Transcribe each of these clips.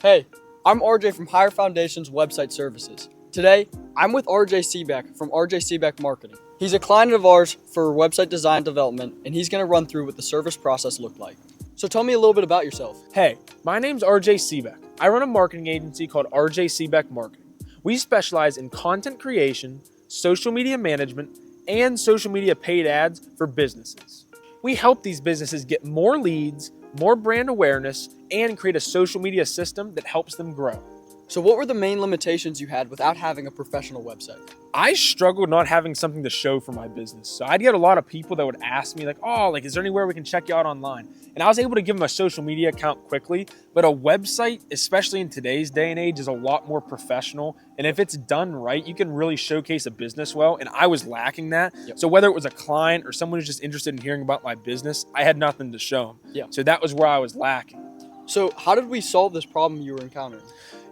Hey, I'm RJ from Higher Foundations Website Services. Today, I'm with RJ Sebek from RJ Sebek Marketing. He's a client of ours for website design development, and he's going to run through what the service process looked like. So tell me a little bit about yourself. Hey, my name's RJ Sebek. I run a marketing agency called RJ Sebek Marketing. We specialize in content creation, social media management, and social media paid ads for businesses. We help these businesses get more leads, more brand awareness, and create a social media system that helps them grow. So what were the main limitations you had without having a professional website? I struggled not having something to show for my business. So I'd get a lot of people that would ask me is there anywhere we can check you out online? And I was able to give them a social media account quickly, but a website, especially in today's day and age, is a lot more professional. And if it's done right, you can really showcase a business well. And I was lacking that. Yep. So whether it was a client or someone who's just interested in hearing about my business, I had nothing to show them. Yeah. So that was where I was lacking. So how did we solve this problem you were encountering?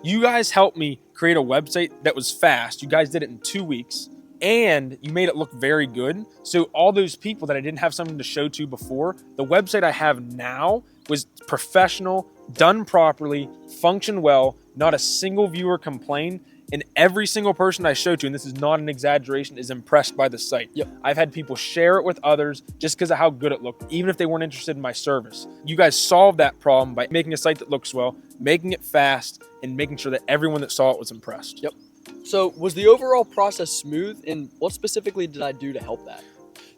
You guys helped me create a website that was fast. You guys did it in 2 weeks, and you made it look very good. So all those people that I didn't have something to show to before, the website I have now was professional, done properly, functioned well, not a single viewer complained, and every single person I showed to, and this is not an exaggeration, is impressed by the site. Yep. I've had people share it with others just because of how good it looked, even if they weren't interested in my service. You guys solved that problem by making a site that looks well, making it fast, and making sure that everyone that saw it was impressed. Yep. So was the overall process smooth, and what specifically did I do to help that?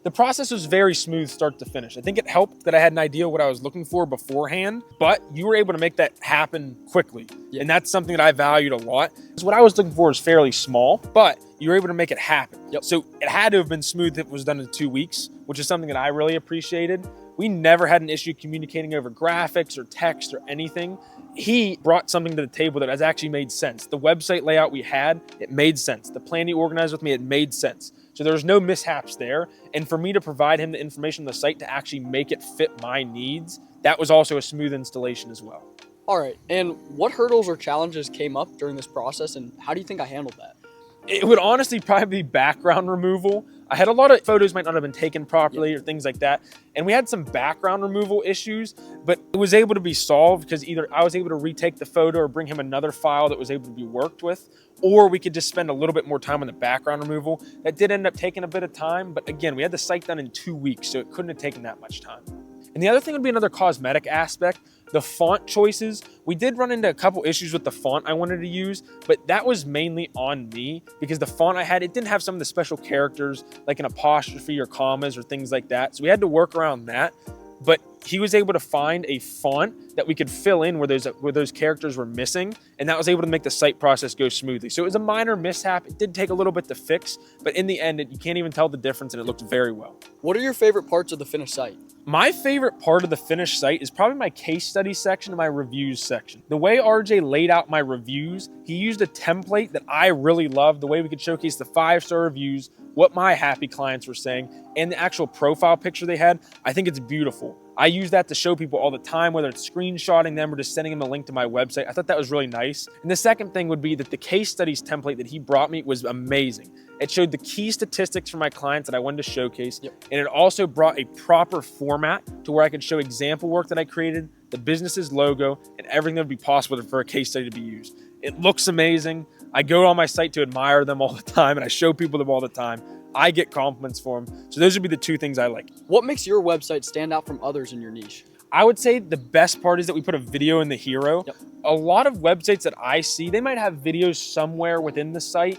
The process was very smooth start to finish. I think it helped that I had an idea what I was looking for beforehand, but you were able to make that happen quickly. Yeah. And that's something that I valued a lot. Because what I was looking for is fairly small, but you were able to make it happen. Yep. So it had to have been smooth if it was done in 2 weeks, which is something that I really appreciated. We never had an issue communicating over graphics or text or anything. He brought something to the table that has actually made sense. The website layout we had, it made sense. The plan he organized with me, it made sense. So there was no mishaps there. And for me to provide him the information on the site to actually make it fit my needs, that was also a smooth installation as well. All right, and what hurdles or challenges came up during this process, and how do you think I handled that? It would honestly probably be background removal. I had a lot of photos might not have been taken properly or things like that. And we had some background removal issues, but it was able to be solved because either I was able to retake the photo or bring him another file that was able to be worked with, or we could just spend a little bit more time on the background removal. That did end up taking a bit of time, but again, we had the site done in 2 weeks, so it couldn't have taken that much time. And the other thing would be another cosmetic aspect, the font choices. We did run into a couple issues with the font I wanted to use, but that was mainly on me because the font I had, it didn't have some of the special characters like an apostrophe or commas or things like that. So we had to work around that. But he was able to find a font that we could fill in where those characters were missing, and that was able to make the site process go smoothly. So it was a minor mishap. It did take a little bit to fix, but in the end, you can't even tell the difference, and it looked very well. What are your favorite parts of the finished site? My favorite part of the finished site is probably my case study section and my reviews section. The way RJ laid out my reviews, he used a template that I really loved, the way we could showcase the 5-star reviews, what my happy clients were saying, and the actual profile picture they had. I think it's beautiful. I use that to show people all the time, whether it's screenshotting them or just sending them a link to my website. I thought that was really nice. And the second thing would be that the case studies template that he brought me was amazing. It showed the key statistics for my clients that I wanted to showcase. Yep. And it also brought a proper format to where I could show example work that I created, the business's logo, and everything that would be possible for a case study to be used. It looks amazing. I go on my site to admire them all the time, and I show people them all the time. I get compliments for them. So those would be the two things I like. What makes your website stand out from others in your niche? I would say the best part is that we put a video in the hero. Yep. A lot of websites that I see, they might have videos somewhere within the site,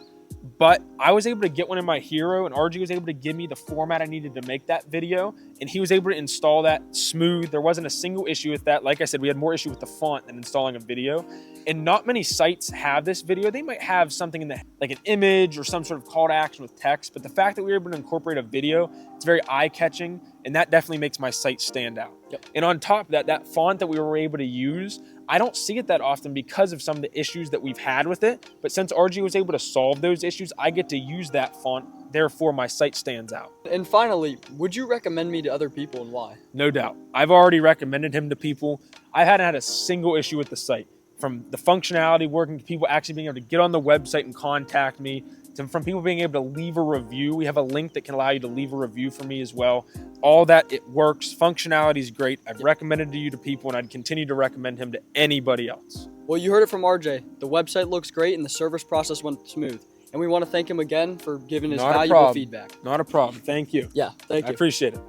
but I was able to get one in my hero, and RG was able to give me the format I needed to make that video, and he was able to install that smooth. There wasn't a single issue with that. Like I said, we had more issue with the font than installing a video. And not many sites have this video. They might have something in like an image or some sort of call to action with text, but the fact that we were able to incorporate a video, it's very eye-catching, and that definitely makes my site stand out. Yep. And on top of that, that font that we were able to use, I don't see it that often because of some of the issues that we've had with it. But since RG was able to solve those issues, I get to use that font. Therefore, my site stands out. And finally, would you recommend me to other people, and why? No doubt. I've already recommended him to people. I hadn't had a single issue with the site. From the functionality, working to people actually being able to get on the website and contact me, from people being able to leave a review. We have a link that can allow you to leave a review for me as well. All that, it works. Functionality is great. I've recommended to you to people, and I'd continue to recommend him to anybody else. Well, you heard it from RJ. The website looks great and the service process went smooth. And we want to thank him again for giving his Not a valuable problem. feedback. Not a problem. Thank you. Yeah, thank I you. appreciate it.